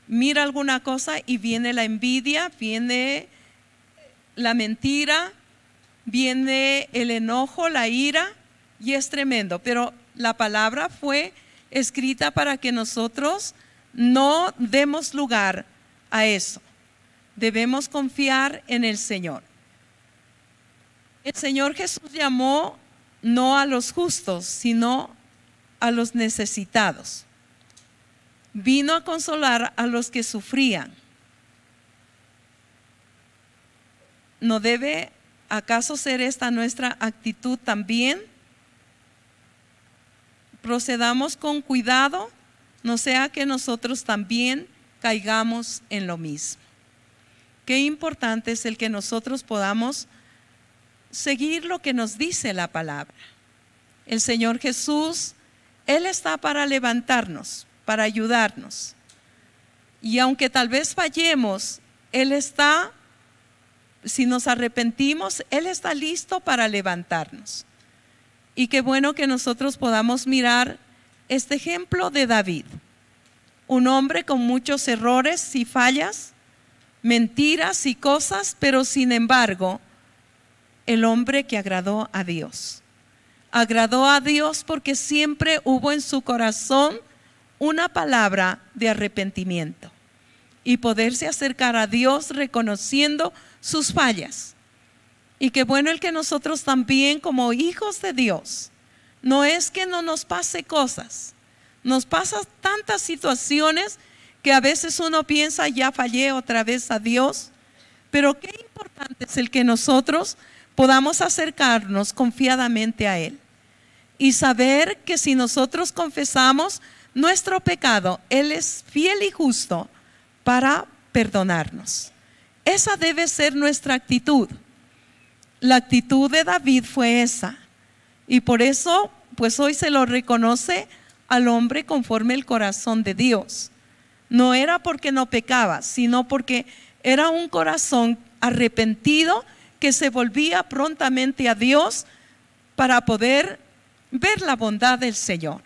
[SPEAKER 1] mira alguna cosa y viene la envidia, viene la mentira, viene el enojo, la ira, y es tremendo. Pero la palabra fue escrita para que nosotros no demos lugar a eso. Debemos confiar en el Señor. El Señor Jesús llamó no a los justos, sino a los necesitados. Vino a consolar a los que sufrían. ¿No debe acaso ser esta nuestra actitud también? Procedamos con cuidado, no sea que nosotros también caigamos en lo mismo. Qué importante es el que nosotros podamos seguir lo que nos dice la palabra. El Señor Jesús, Él está para levantarnos, para ayudarnos. Y aunque tal vez fallemos, Él está, si nos arrepentimos, Él está listo para levantarnos. Y qué bueno que nosotros podamos mirar este ejemplo de David, un hombre con muchos errores y fallas, mentiras y cosas, pero sin embargo, el hombre que agradó a Dios. Agradó a Dios porque siempre hubo en su corazón una palabra de arrepentimiento y poderse acercar a Dios reconociendo sus fallas. Y qué bueno el que nosotros también, como hijos de Dios, no es que no nos pase cosas, nos pasan tantas situaciones que a veces uno piensa, ya fallé otra vez a Dios, pero qué importante es el que nosotros podamos acercarnos confiadamente a Él y saber que si nosotros confesamos nuestro pecado, Él es fiel y justo para perdonarnos. Esa debe ser nuestra actitud. La actitud de David fue esa, y por eso pues hoy se lo reconoce al hombre conforme el corazón de Dios. No era porque no pecaba, sino porque era un corazón arrepentido que se volvía prontamente a Dios para poder ver la bondad del Señor.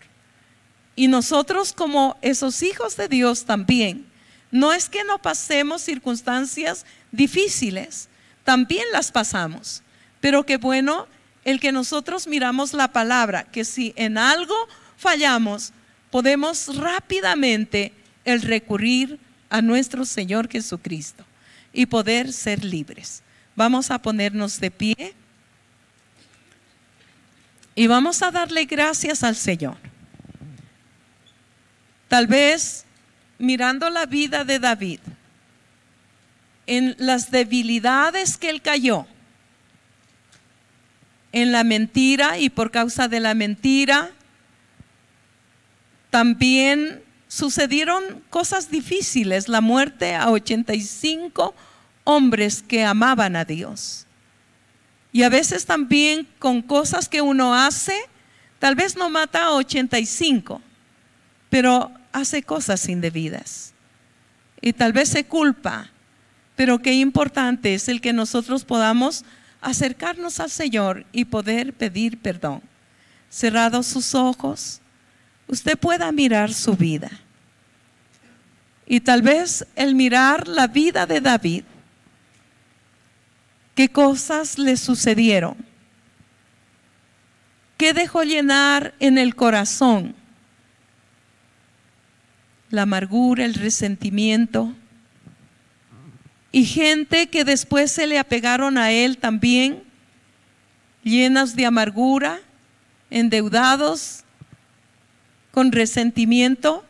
[SPEAKER 1] Y nosotros, como esos hijos de Dios también, no es que no pasemos circunstancias difíciles, también las pasamos, pero qué bueno el que nosotros miramos la palabra, que si en algo fallamos, podemos rápidamente el recurrir a nuestro Señor Jesucristo y poder ser libres. Vamos a ponernos de pie y vamos a darle gracias al Señor. Tal vez mirando la vida de David, en las debilidades que él cayó, en la mentira, y por causa de la mentira también sucedieron cosas difíciles, la muerte a 85 hombres que amaban a Dios. Y a veces también con cosas que uno hace, tal vez no mata a 85, pero hace cosas indebidas y tal vez se culpa. Pero qué importante es el que nosotros podamos acercarnos al Señor y poder pedir perdón. Cerrados sus ojos, usted pueda mirar su vida. Y tal vez el mirar la vida de David, qué cosas le sucedieron, qué dejó llenar en el corazón, la amargura, el resentimiento, y gente que después se le apegaron a él también, llenas de amargura, endeudados, con resentimiento,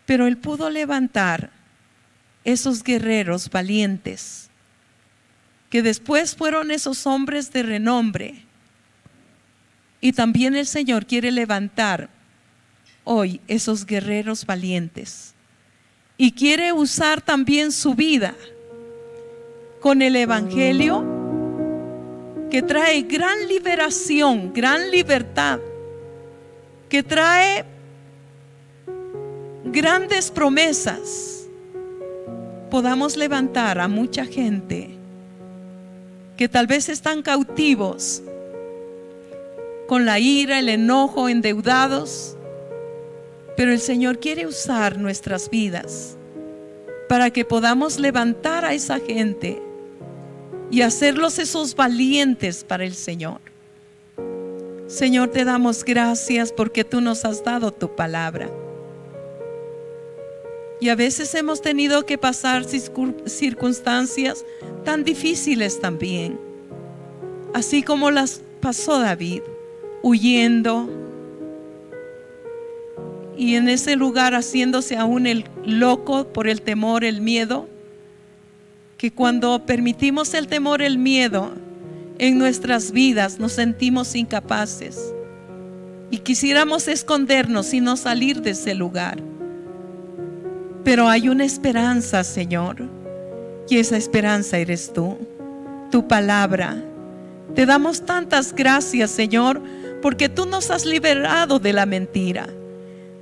[SPEAKER 1] pero él pudo levantar esos guerreros valientes, que después fueron esos hombres de renombre. Y también el Señor quiere levantar hoy esos guerreros valientes y quiere usar también su vida con el evangelio que trae gran liberación, gran libertad, que trae grandes promesas. Podamos levantar a mucha gente que tal vez están cautivos con la ira, el enojo, endeudados, pero el Señor quiere usar nuestras vidas para que podamos levantar a esa gente y hacerlos esos valientes para el Señor. Señor, te damos gracias porque tú nos has dado tu palabra. Y a veces hemos tenido que pasar circunstancias tan difíciles también, así como las pasó David, huyendo y en ese lugar haciéndose aún el loco por el temor, el miedo, que cuando permitimos el temor, el miedo en nuestras vidas nos sentimos incapaces y quisiéramos escondernos y no salir de ese lugar. Pero hay una esperanza, Señor, y esa esperanza eres tú, tu palabra. Te damos tantas gracias, Señor, porque tú nos has liberado de la mentira,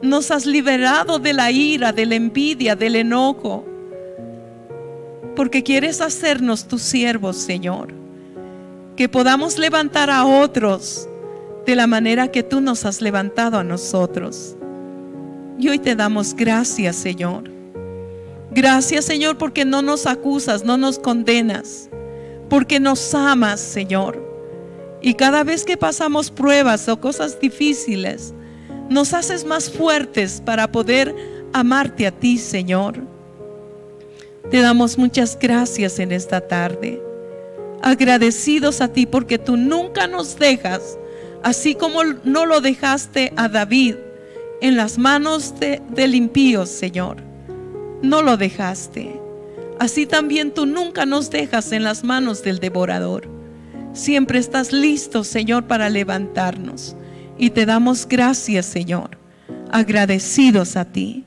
[SPEAKER 1] nos has liberado de la ira, de la envidia, del enojo, porque quieres hacernos tus siervos, Señor, que podamos levantar a otros de la manera que tú nos has levantado a nosotros. Y hoy te damos gracias, Señor. Gracias, Señor, porque no nos acusas, no nos condenas, porque nos amas, Señor. Y cada vez que pasamos pruebas o cosas difíciles, nos haces más fuertes para poder amarte a ti, Señor. Te damos muchas gracias en esta tarde, agradecidos a ti porque tú nunca nos dejas, así como no lo dejaste a David en las manos del impío, Señor. No lo dejaste. Así también tú nunca nos dejas en las manos del devorador. Siempre estás listo, Señor, para levantarnos. Y te damos gracias, Señor, agradecidos a ti.